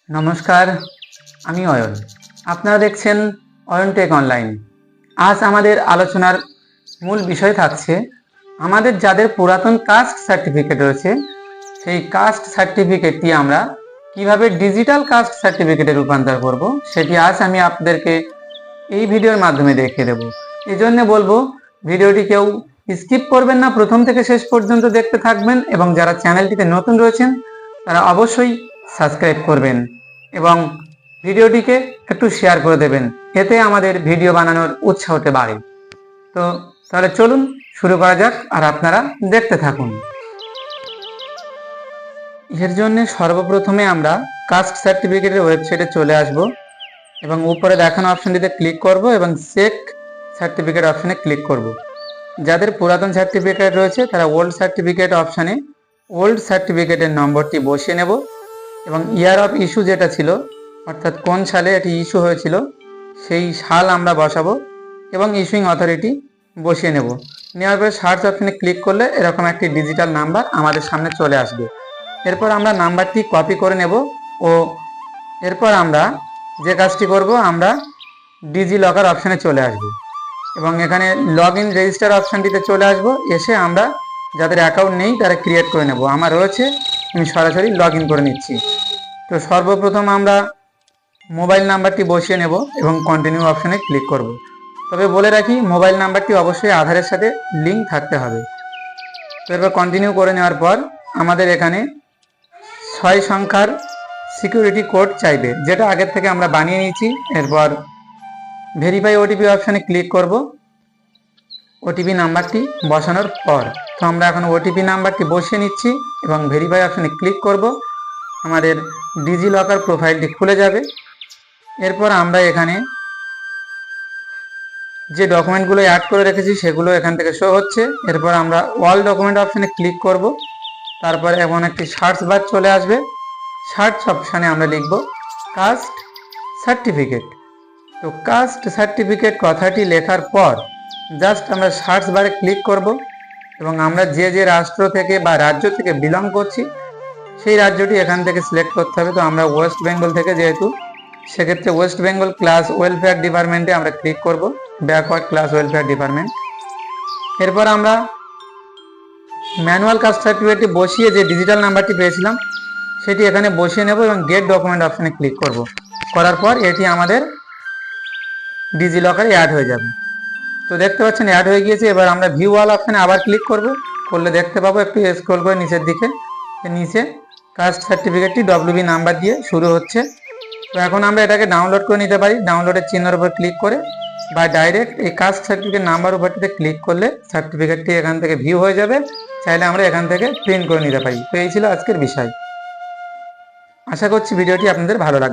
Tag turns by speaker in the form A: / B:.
A: নমস্কার, আমি অয়ন। আপনারা দেখছেন অয়ন টেক অনলাইন। আজ আমাদের আলোচনার মূল বিষয় থাকছে আমাদের যাদের পুরাতন কাস্ট সার্টিফিকেট রয়েছে সেই কাস্ট সার্টিফিকেটটি আমরা কিভাবে ডিজিটাল কাস্ট সার্টিফিকেটে রূপান্তর করব সেটি আজ আমি আপনাদেরকে এই ভিডিওর মাধ্যমে দেখিয়ে দেব। এই জন্য বলবো ভিডিওটি কেউ স্কিপ করবেন না, প্রথম থেকে শেষ পর্যন্ত দেখতে থাকবেন এবং যারা চ্যানেলটিতে নতুন রয়েছেন তারা অবশ্যই সাবস্ক্রাইব করবেন এবং ভিডিওটিকে একটু শেয়ার করে দেবেন, এতে আমাদের ভিডিও বানানোর উৎসাহতে বাড়ে। তো তাহলে চলুন শুরু করা যাক আর আপনারা দেখতে থাকুন। এর জন্য সর্বপ্রথমে আমরা কাস্ট সার্টিফিকেটের ওয়েবসাইটে চলে আসব এবং উপরে দেখানো অপশনটিতে ক্লিক করব এবং চেক সার্টিফিকেট অপশনে ক্লিক করব। যাদের পুরাতন সার্টিফিকেট রয়েছে তারা ওল্ড সার্টিফিকেট অপশানে ওল্ড সার্টিফিকেটের নম্বরটি বসিয়ে নেব এবং ইয়ার অফ ইস্যু যেটা ছিল অর্থাৎ কোন সালে এটি ইস্যু হয়েছিল সেই সাল আমরা বসাবো এবং ইস্যুইং অথরিটি বসিয়ে নেব। নেওয়ার পরে সার্চ অপশানে ক্লিক করলে এরকম একটি ডিজিটাল নাম্বার আমাদের সামনে চলে আসবে। এরপর আমরা নাম্বারটি কপি করে নেব ও এরপর আমরা যে কাজটি করব, আমরা ডিজি লকার অপশানে চলে আসব এবং এখানে লগ ইন রেজিস্টার অপশানটিতে চলে আসব। এসে আমরা যাদের অ্যাকাউন্ট নেই তারা ক্রিয়েট করে নেব। আমার রয়েছে, আমি সরাসরি লগ ইন করে নিচ্ছি। তো সর্বপ্রথম আমরা মোবাইল নাম্বারটি বসিয়ে নেব এবং কন্টিনিউ অপশানে ক্লিক করব। তবে বলে রাখি মোবাইল নাম্বারটি অবশ্যই আধারের সাথে লিঙ্ক থাকতে হবে। তো এরপর কন্টিনিউ করে নেওয়ার পর আমাদের এখানে 6 সংখ্যার সিকিউরিটি কোড চাইবে, যেটা আগের থেকে আমরা বানিয়ে নিয়েছি। এরপর ভেরিফাই ওটিপি অপশানে ক্লিক করব ওটিপি নাম্বারটি বসানোর পর। তো আমরা এখন ওটিপি নাম্বারটি বসিয়ে নিচ্ছি এবং ভেরিফাই অপশানে ক্লিক করব। আমাদের ডিজি লকার প্রোফাইলটি খুলে যাবে। এরপর আমরা এখানে যে ডকুমেন্টগুলো অ্যাড করে রেখেছি সেগুলো এখান থেকে শো হচ্ছে। এরপর আমরা অল ডকুমেন্ট অপশানে ক্লিক করব। তারপরে এমন একটি সার্চ বার চলে আসবে। সার্চ অপশানে আমরা লিখব কাস্ট সার্টিফিকেট। তো কাস্ট সার্টিফিকেট কথাটি লেখার পর জাস্ট আমরা সার্চ বারে ক্লিক করব এবং আমরা যে যে রাষ্ট্র থেকে বা রাজ্য থেকে বিলং করছি সেই রাজ্যটি এখান থেকে সিলেক্ট করতে হবে। তো আমরা ওয়েস্ট বেঙ্গল থেকে যেহেতু, সেক্ষেত্রে ওয়েস্ট বেঙ্গল ক্লাস ওয়েলফেয়ার ডিপার্টমেন্টে আমরা ক্লিক করব, ব্যাকওয়ার্ড ক্লাস ওয়েলফেয়ার ডিপার্টমেন্ট। এরপর আমরা ম্যানুয়াল কাস্ট সার্টিফিকেটটি বসিয়ে যে ডিজিটাল নাম্বারটি পেয়েছিলাম সেটি এখানে বসিয়ে নেব এবং গেট ডকুমেন্ট অপশানে ক্লিক করব। করার পর এটি আমাদের ডিজি লকারে অ্যাড হয়ে যাবে। তো দেখতে পাচ্ছেন অ্যাড হয়ে গিয়েছে। এবার আমরা ভিউ অল অপশানে আবার ক্লিক করব। করলে দেখতে পাবো একটু স্ক্রল করে নিচের দিকে, নিচে কাস্ট সার্টিফিকেটটি ডব্লিউবি নাম্বার দিয়ে শুরু হচ্ছে। তো এখন আমরা এটাকে ডাউনলোড করে নিতে পারি ডাউনলোডের চিহ্নের উপর ক্লিক করে, বা ডাইরেক্ট এই কাস্ট সার্টিফিকেট নাম্বার উপরটিতে ক্লিক করলে সার্টিফিকেটটি এখান থেকে ভিউ হয়ে যাবে। চাইলে আমরা এখান থেকে প্রিন্ট করে নিতে পারি। তো এই ছিল আজকের বিষয়। আশা করছি ভিডিওটি আপনাদের ভালো লাগবে।